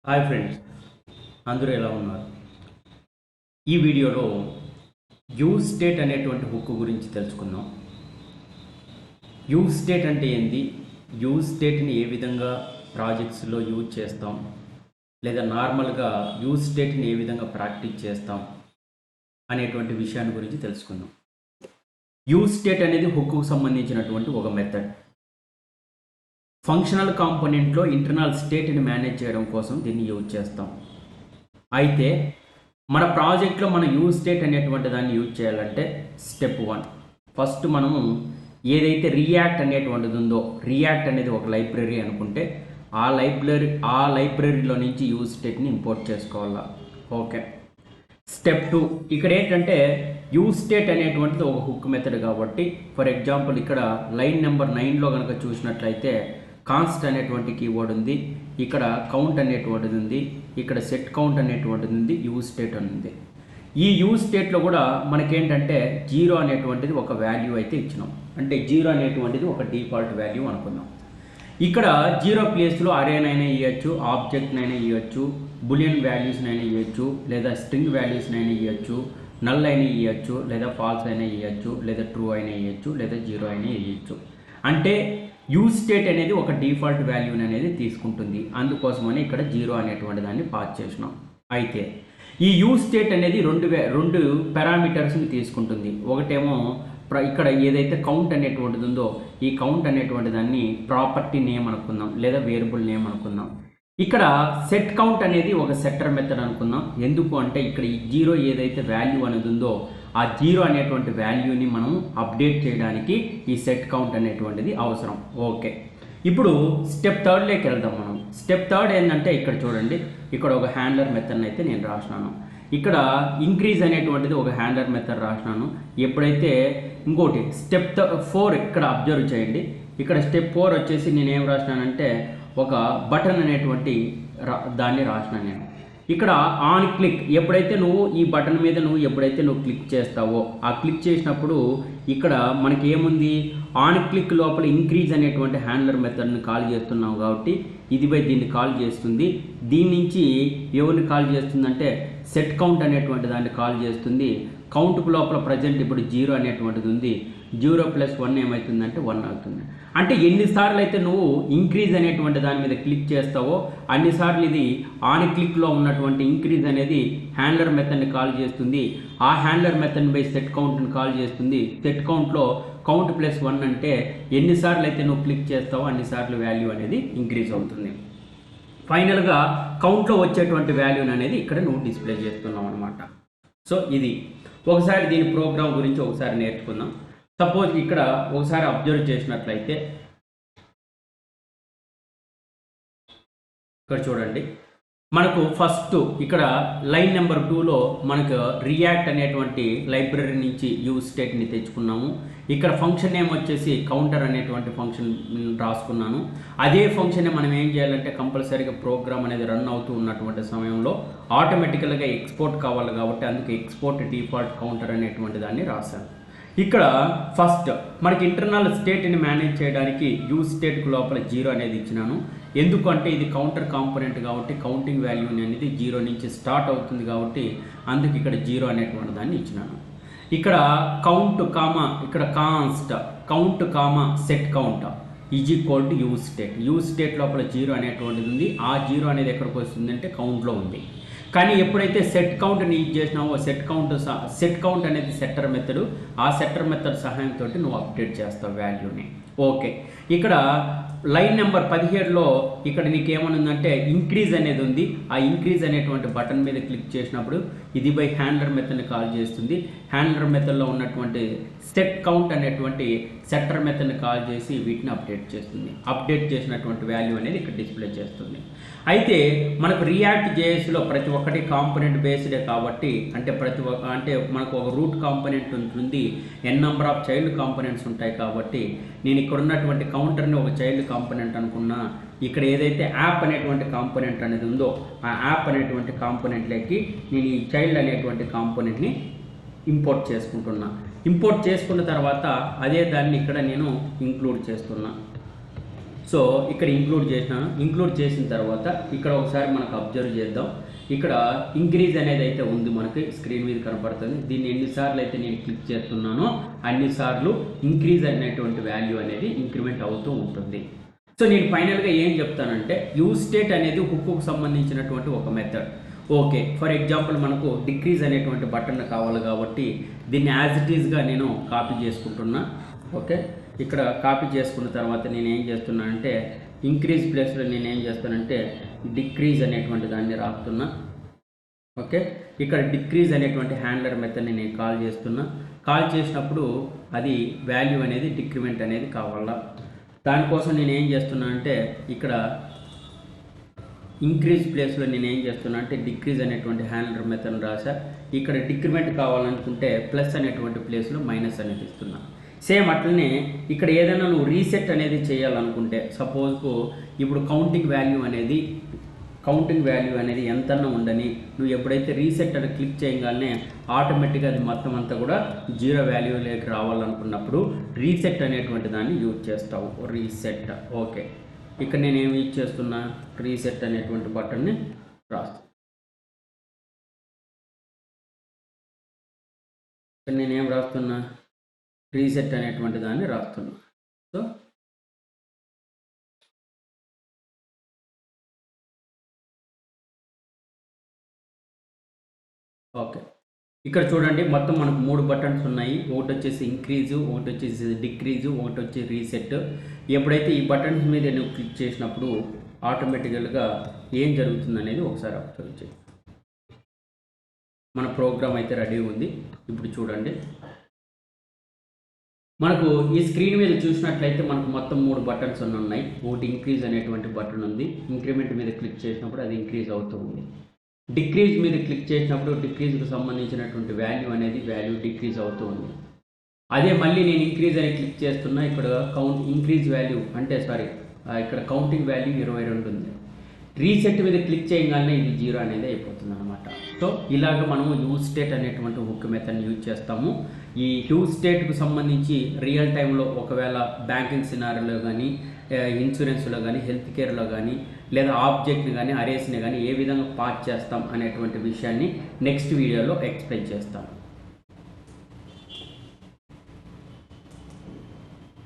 Hi friends, అందరూ ఎలా ఉన్నారు? ఈ వీడియోలో యూజ్ స్టేట్ అనేటువంటి హుక్ గురించి తెలుసుకుందాం. యూజ్ స్టేట్ అంటే ఏంది, యూజ్ స్టేట్ని ఏ విధంగా ప్రాజెక్ట్స్లో యూజ్ చేస్తాం, లేదా నార్మల్గా యూజ్ స్టేట్ని ఏ విధంగా ప్రాక్టీస్ చేస్తాం అనేటువంటి విషయాన్ని గురించి తెలుసుకుందాం. యూజ్ స్టేట్ అనేది హుక్కు సంబంధించినటువంటి ఒక మెథడ్. ఫంక్షనల్ కాంపోనెంట్లో ఇంటర్నల్ స్టేట్ని మేనేజ్ చేయడం కోసం దీన్ని యూజ్ చేస్తాం. అయితే మన ప్రాజెక్ట్లో మన యూజ్ స్టేట్ అనేటువంటి దాన్ని యూజ్ చేయాలంటే స్టెప్ 1, ఫస్ట్ మనము ఏదైతే రియాక్ట్ అనేటువంటిది ఉందో, రియాక్ట్ అనేది ఒక లైబ్రరీ అనుకుంటే ఆ లైబ్రరీలో నుంచి యూజ్ స్టేట్ని ఇంపోర్ట్ చేసుకోవాలా. ఓకే. స్టెప్ 2, ఇక్కడ ఏంటంటే యూజ్ స్టేట్ అనేటువంటిది ఒక హుక్ మెథడ్ కాబట్టి, ఫర్ ఎగ్జాంపుల్ ఇక్కడ లైన్ నెంబర్ 9లో కనుక చూసినట్లయితే కాన్స్ట్ అనేటువంటి కీవర్డ్ ఉంది, ఇక్కడ కౌంట్ అనేటువంటిది ఉంది, ఇక్కడ సెట్ కౌంట్ అనేటువంటిది ఉంది, యూజ్ స్టేట్ అని ఉంది. ఈ యూజ్ స్టేట్లో కూడా మనకేంటంటే 0 అనేటువంటిది ఒక వాల్యూ అయితే ఇచ్చినాం. అంటే 0 అనేటువంటిది ఒక డిఫాల్ట్ వాల్యూ అనుకుందాం. ఇక్కడ 0 ప్లేస్లో అరేనైనా ఇవ్వచ్చు, ఆబ్జెక్ట్నైనా ఇవ్వచ్చు, బులియన్ వాల్యూస్నైనా ఇవ్వచ్చు, లేదా స్ట్రింగ్ వాల్యూస్నైనా ఇవ్వచ్చు, నల్ అయినా ఇవ్వచ్చు, లేదా ఫాల్స్ అయినా ఇవ్వచ్చు, లేదా ట్రూ అయినా ఇవ్వచ్చు, లేదా 0 అయినా ఇవ్వచ్చు. అంటే యూజ్ స్టేట్ అనేది ఒక డిఫాల్ట్ వాల్యూని అనేది తీసుకుంటుంది. అందుకోసమని ఇక్కడ 0 అనేటువంటి దాన్ని పాస్ చేసినాం. అయితే ఈ యూజ్ స్టేట్ అనేది రెండు పారామీటర్స్ని తీసుకుంటుంది. ఒకటేమో ఇక్కడ ఏదైతే కౌంట్ అనేటువంటిది ఉందో, ఈ కౌంట్ అనేటువంటి దాన్ని ప్రాపర్టీ నేమ్ అనుకుందాం, లేదా వేరియబుల్ నేమ్ అనుకుందాం. ఇక్కడ సెట్ కౌంట్ అనేది ఒక సెట్టర్ మెథడ్ అనుకుందాం. ఎందుకు అంటే ఇక్కడ ఈ 0 ఏదైతే వాల్యూ అనేది ఉందో ఆ 0 అనేటువంటి వాల్యూని మనం అప్డేట్ చేయడానికి ఈ సెట్ కౌంట్ అనేటువంటిది అవసరం. ఓకే, ఇప్పుడు స్టెప్ 3లోకి వెళ్దాం మనం. స్టెప్ 3 ఏంటంటే ఇక్కడ చూడండి, ఇక్కడ ఒక హ్యాండ్లర్ మెథడ్ని అయితే నేను రాసినాను. ఇక్కడ ఇంక్రీజ్ అనేటువంటిది ఒక హ్యాండ్లర్ మెథడ్ రాసినాను. ఎప్పుడైతే ఇంకోటి స్టెప్ 4 ఇక్కడ అబ్జర్వ్ చేయండి. ఇక్కడ స్టెప్ 4 వచ్చేసి నేను ఏం రాసినానంటే ఒక బటన్ అనేటువంటి దాన్ని రాసినాను నేను. ఇక్కడ ఆన్ క్లిక్, ఎప్పుడైతే నువ్వు ఈ బటన్ మీద ఎప్పుడైతే క్లిక్ చేస్తావో, ఆ క్లిక్ చేసినప్పుడు ఇక్కడ మనకి ఏముంది, ఆన్ క్లిక్ లోపల ఇంక్రీజ్ అనేటువంటి హ్యాండ్లర్ మెథడ్ని కాల్ చేస్తున్నావు కాబట్టి ఇది బై దీన్ని కాల్ చేస్తుంది. దీని నుంచి ఎవరిని కాల్ చేస్తుందంటే సెట్ కౌంట్ అనేటువంటి దాన్ని కాల్ చేస్తుంది. కౌంట్కు లోపల ప్రజెంట్ ఇప్పుడు 0 అనేటువంటిది ఉంది. 0 + 1 ఏమవుతుందంటే 1 అవుతుంది. అంటే ఎన్నిసార్లు అయితే నువ్వు ఇంక్రీజ్ అనేటువంటి దాని మీద క్లిక్ చేస్తావో అన్నిసార్లు ఇది ఆన్ క్లిక్లో ఉన్నటువంటి ఇంక్రీజ్ అనేది హ్యాండ్లర్ మెథడ్ని కాల్ చేస్తుంది. ఆ హ్యాండ్లర్ మెథడ్ని బై సెట్ కౌంట్ని కాల్ చేస్తుంది. సెట్ కౌంట్లో కౌంట్ + 1 అంటే ఎన్నిసార్లు అయితే నువ్వు క్లిక్ చేస్తావో అన్నిసార్లు వాల్యూ అనేది ఇంక్రీజ్ అవుతుంది. ఫైనల్గా కౌంట్లో వచ్చేటువంటి వాల్యూని అనేది ఇక్కడ నువ్వు డిస్ప్లే చేస్తున్నావు అనమాట. సో ఇది ఒకసారి దీని ప్రోగ్రామ్ గురించి ఒకసారి నేర్చుకుందాం. సపోజ్ ఇక్కడ ఒకసారి అబ్జర్వ్ చేసినట్లయితే ఇక్కడ చూడండి, మనకు ఫస్ట్ ఇక్కడ లైన్ నెంబర్ 2లో మనకు రియాక్ట్ అనేటువంటి లైబ్రరీ నుంచి యూజ్ స్టేట్ని తెచ్చుకున్నాము. ఇక్కడ ఫంక్షన్ నేమ్ వచ్చేసి కౌంటర్ అనేటువంటి ఫంక్షన్ రాసుకున్నాను. అదే ఫంక్షన్ మనం ఏం చేయాలంటే కంపల్సరీగా ప్రోగ్రామ్ అనేది రన్ అవుతూ ఉన్నటువంటి సమయంలో ఆటోమేటికల్గా ఎక్స్పోర్ట్ కావాలి కాబట్టి అందుకే ఎక్స్పోర్ట్ డిఫాల్ట్ కౌంటర్ అనేటువంటి దాన్ని రాశాను. ఇక్కడ ఫస్ట్ మనకి ఇంటర్నల్ స్టేట్ని మేనేజ్ చేయడానికి యూజ్ స్టేట్కు లోపల 0 అనేది ఇచ్చినాను. ఎందుకంటే ఇది కౌంటర్ కాంపోనెంట్ కాబట్టి కౌంటింగ్ వాల్యూ అనేది 0 నుంచి స్టార్ట్ అవుతుంది కాబట్టి అందుకు ఇక్కడ 0 అనేటువంటి దాన్ని ఇచ్చినాను. ఇక్కడ కౌంట్ కామా ఇక్కడ const count comma set count is equal to use state. Use state లోపల 0 అనేటువంటిది ఉంది. ఆ 0 అనేది ఎక్కడికి వస్తుందంటే కౌంట్లో ఉంది. కానీ ఎప్పుడైతే సెట్ కౌంట్ని యూజ్ చేసినావో సెట్ కౌంట్ అనేది సెట్టర్ మెథడ్, ఆ సెట్టర్ మెథడ్ సహాయంతో నువ్వు అప్డేట్ చేస్తావు వాల్యూని. ఓకే, ఇక్కడ లైన్ నెంబర్ 17లో ఇక్కడ నీకు ఏమనుందంటే ఇంక్రీజ్ అనేది ఉంది. ఆ ఇంక్రీజ్ అనేటువంటి బటన్ మీద క్లిక్ చేసినప్పుడు ఇది బై హ్యాండ్లర్ మెథడ్ని కాల్ చేస్తుంది. హ్యాండ్లర్ మెథడ్లో ఉన్నటువంటి సెట్ కౌంట్ అనేటువంటి సెట్టర్ మెథడ్ని కాల్ చేసి వీటిని అప్డేట్ చేస్తుంది. అప్డేట్ చేసినటువంటి వాల్యూ అనేది ఇక్కడ డిస్ప్లే చేస్తుంది. అయితే మనకు రియాక్ట్ జేఎస్లో ప్రతి ఒక్కటి కాంపోనెంట్ బేస్డే కాబట్టి అంటే మనకు ఒక రూట్ కాంపోనెంట్ ఉంటుంది, ఎన్ నెంబర్ ఆఫ్ చైల్డ్ కాంపోనెంట్స్ ఉంటాయి కాబట్టి నేను ఇక్కడ ఉన్నటువంటి కౌంటర్ని ఒక చైల్డ్ కాంపోనెంట్ అనుకున్నా. ఇక్కడ ఏదైతే యాప్ అనేటువంటి కాంపోనెంట్ అనేది ఉందో ఆ యాప్ అనేటువంటి కాంపోనెంట్లోకి నేను ఈ చైల్డ్ అనేటువంటి కాంపోనెంట్ని ఇంపోర్ట్ చేసుకుంటున్నా. ఇంపోర్ట్ చేసుకున్న తర్వాత అదే దాన్ని ఇక్కడ నేను ఇంక్లూడ్ చేస్తున్నా. సో ఇక్కడ ఇంక్లూడ్ చేసిన తర్వాత ఇక్కడ ఒకసారి మనకు అబ్జర్వ్ చేద్దాం. ఇక్కడ ఇంక్రీజ్ అనేది అయితే ఉంది, మనకి స్క్రీన్ మీద కనపడుతుంది. దీన్ని ఎన్నిసార్లు అయితే నేను క్లిక్ చేస్తున్నానో అన్నిసార్లు ఇంక్రీజ్ అనేటువంటి వాల్యూ అనేది ఇంక్రిమెంట్ అవుతూ ఉంటుంది. సో నేను ఫైనల్గా ఏం చెప్తానంటే useState అనేది హుక్కు సంబంధించినటువంటి ఒక మెథడ్. ఓకే, ఫర్ ఎగ్జాంపుల్ మనకు డిక్రీజ్ అనేటువంటి బటన్ కావాలి కాబట్టి దీన్ని యాజ్ ఇట్ ఈస్గా నేను కాపీ చేసుకుంటున్నా. ఓకే, ఇక్కడ కాపీ చేసుకున్న తర్వాత నేను ఏం చేస్తున్నానంటే ఇంక్రీజ్ ప్లేస్లో నేను ఏం చేస్తానంటే డిక్రీజ్ అనేటువంటి దాన్ని రాస్తున్నా. ఓకే, ఇక్కడ డిక్రీజ్ అనేటువంటి హ్యాండ్లర్ మెథడ్ని నేను కాల్ చేసినప్పుడు అది వాల్యూ అనేది డిక్రిమెంట్ అనేది కావాలా. దానికోసం నేను ఏం చేస్తున్నా అంటే ఇక్కడ ఇంక్రీజ్ ప్లేస్లో నేను ఏం చేస్తున్నా అంటే డిక్రీజ్ అనేటువంటి హ్యాండ్లర్ మెథడ్ రాసా. ఇక్కడ డిక్రిమెంట్ కావాలనుకుంటే ప్లస్ అనేటువంటి ప్లేస్లో మైనస్ అనేది ఇస్తున్నా. సేమ్ అట్లనే ఇక్కడ ఏదైనా నువ్వు రీసెట్ అనేది చేయాలనుకుంటే సపోజ్కు ఇప్పుడు కౌంటింగ్ వాల్యూ అనేది ఎంతన్నా ఉండని నువ్వు ఎప్పుడైతే రీసెట్ అని క్లిక్ చేయగానే ఆటోమేటిక్గా అది మొత్తం అంతా కూడా 0 వాల్యూలోకి రావాలనుకున్నప్పుడు రీసెట్ అనేటువంటి దాన్ని యూజ్ చేస్తావు. రీసెట్. ఓకే, ఇక్కడ నేను ఏమి యూజ్ చేస్తున్నా రీసెట్ అనేటువంటి బటన్ని రాస్తాను. ఇక్కడ నేనేం రాస్తున్నా రీసెట్ అనేటువంటి దాన్ని రాస్తున్నా. సో ఓకే, ఇక్కడ చూడండి మొత్తం మనకు 3 బటన్స్ ఉన్నాయి. ఒకటి వచ్చేసి ఇంక్రీజు, ఒకటి వచ్చేసి డిక్రీజు, ఒకటి వచ్చి రీసెట్. ఎప్పుడైతే ఈ బటన్స్ మీద నువ్వు క్లిక్ చేసినప్పుడు ఆటోమేటికల్గా ఏం జరుగుతుంది అనేది ఒకసారి అబ్జర్వ్ చేయి. మన ప్రోగ్రామ్ అయితే రెడీ ఉంది. ఇప్పుడు చూడండి మనకు ఈ స్క్రీన్ మీద చూసినట్లయితే మనకు మొత్తం 3 బటన్స్ ఉన్నాయి. ఒకటి ఇంక్రీజ్ అనేటువంటి బటన్ ఉంది. ఇంక్రిమెంట్ మీద క్లిక్ చేసినప్పుడు అది ఇంక్రీజ్ అవుతూ ఉంది. డిక్రీజ్ మీద క్లిక్ చేసినప్పుడు డిక్రీజ్కి సంబంధించినటువంటి వాల్యూ డిక్రీజ్ అవుతూ ఉంది. అదే మళ్ళీ నేను ఇంక్రీజ్ అని క్లిక్ చేస్తున్నా. ఇక్కడ ఇంక్రీజ్ వాల్యూ అంటే ఇక్కడ కౌంటింగ్ వాల్యూ 22 ఉంది. రీసెట్ మీద క్లిక్ చేయగానే ఇది 0 అనేది అయిపోతుంది అనమాట. సో ఇలాగ మనము useState అనేటువంటి హుక్ మెథడ్ని యూజ్ చేస్తాము. ఈ useStateకు సంబంధించి రియల్ టైంలో ఒకవేళ బ్యాంకింగ్ సినారీలో కానీ ఇన్సూరెన్స్లో కానీ హెల్త్ కేర్లో కానీ లేదా ఆబ్జెక్ట్ని కానీ అరేస్ని కానీ ఏ విధంగా పాస్ చేస్తాం అనేటువంటి విషయాన్ని నెక్స్ట్ వీడియోలో ఎక్స్ప్లెయిన్ చేస్తాం.